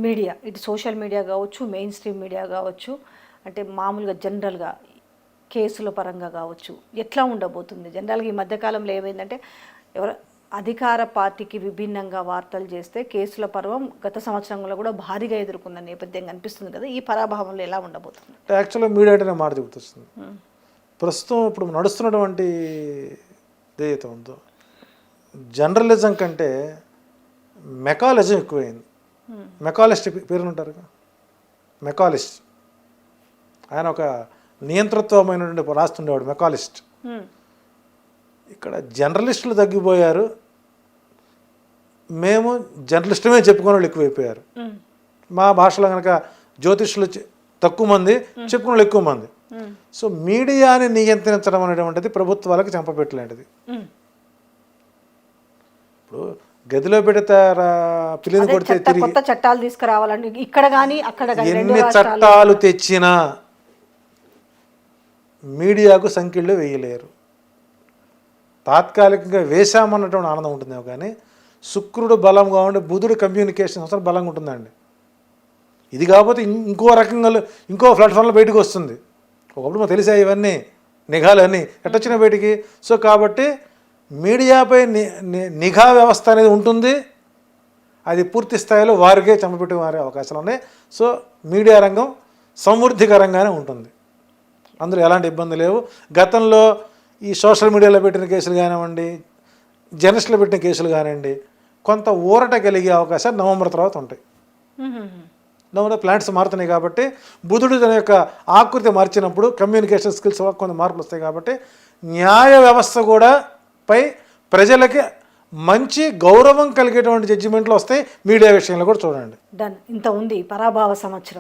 Media ఇటు social media కావచ్చు, main stream media కావచ్చు, అంటే మామూలుగా జనరల్గా కేసుల పరంగా కావచ్చు, ఎట్లా ఉండబోతుంది? జనరల్గా ఈ మధ్యకాలంలో ఏమైందంటే ఎవరు అధికార పార్టీకి విభిన్నంగా వార్తలు చేస్తే కేసుల పర్వం గత సంవత్సరంలో కూడా భారీగా ఎదుర్కొన్న నేపథ్యం కనిపిస్తుంది కదా, ఈ పరాభావంలో ఎలా ఉండబోతుంది? యాక్చువల్గా మీడియా అంటే మాట చెబుతుంది. ప్రస్తుతం ఇప్పుడు నడుస్తున్నటువంటి ఏదైతే ఉందో జర్నలిజం కంటే మెకాలజం ఎక్కువైంది. మెకాలిస్ట్ పేరునుంటారు, మెకాలిస్ట్. ఆయన ఒక నియంతృత్వమైనటువంటి రాస్తుండేవాడు మెకాలిస్ట్. ఇక్కడ జర్నలిస్టులు తగ్గిపోయారు, మేము జర్నలిస్టుమే చెప్పుకునే వాళ్ళు ఎక్కువైపోయారు. మా భాషలో కనుక జ్యోతిష్యులు తక్కువ మంది, చెప్పుకునే వాళ్ళు ఎక్కువ మంది. సో మీడియాని నియంత్రించడం అనేటువంటిది ప్రభుత్వాలకు చెంపపెట్టలేంటిది. ఇప్పుడు గదిలో పెడతారా పిల్లిని కొడితే తిరిగి కొత్త చట్టాలు తీసుకురావాలంటే ఇక్కడ కానీ అక్కడ ఎన్ని చట్టాలు తెచ్చినా మీడియాకు సంఖ్యలు వేయలేరు. తాత్కాలికంగా వేశామన్నటువంటి ఆనందం ఉంటుందేమో కానీ శుక్రుడు బలంగా ఉండి బుధుడు కమ్యూనికేషన్ అవసరం బలంగా ఉంటుందండి. ఇది కాకపోతే ఇంకో రకంగా ఇంకో ప్లాట్ఫామ్లో బయటకు వస్తుంది. ఒకప్పుడు మాకు తెలిసాయి ఇవన్నీ నిఘాలు అన్నీ ఎట్టొచ్చినా బయటికి. సో కాబట్టి మీడియాపై నిఘా వ్యవస్థ అనేది ఉంటుంది. అది పూర్తి స్థాయిలో వారికే చంపపెట్టి మారే అవకాశాలు ఉన్నాయి. సో మీడియా రంగం సమృద్ధికరంగానే ఉంటుంది, అందులో ఎలాంటి ఇబ్బంది లేవు. గతంలో ఈ సోషల్ మీడియాలో పెట్టిన కేసులు కానివ్వండి, జర్నలిస్టులు పెట్టిన కేసులు కానివ్వండి, కొంత ఊరట కలిగే అవకాశాలు నవంబర్ తర్వాత ఉంటాయి. నవంబర్ ప్లాంట్స్ మారుతున్నాయి కాబట్టి బుధుడు తన యొక్క ఆకృతి మార్చినప్పుడు కమ్యూనికేషన్ స్కిల్స్ కొన్ని మార్పులు వస్తాయి కాబట్టి న్యాయ వ్యవస్థ కూడా పై ప్రజలకి మంచి గౌరవం కలిగేటువంటి జడ్జిమెంట్లు వస్తాయి. మీడియా విషయంలో కూడా చూడండి. ఇంత ఉంది పరాభావ సంవత్సరం.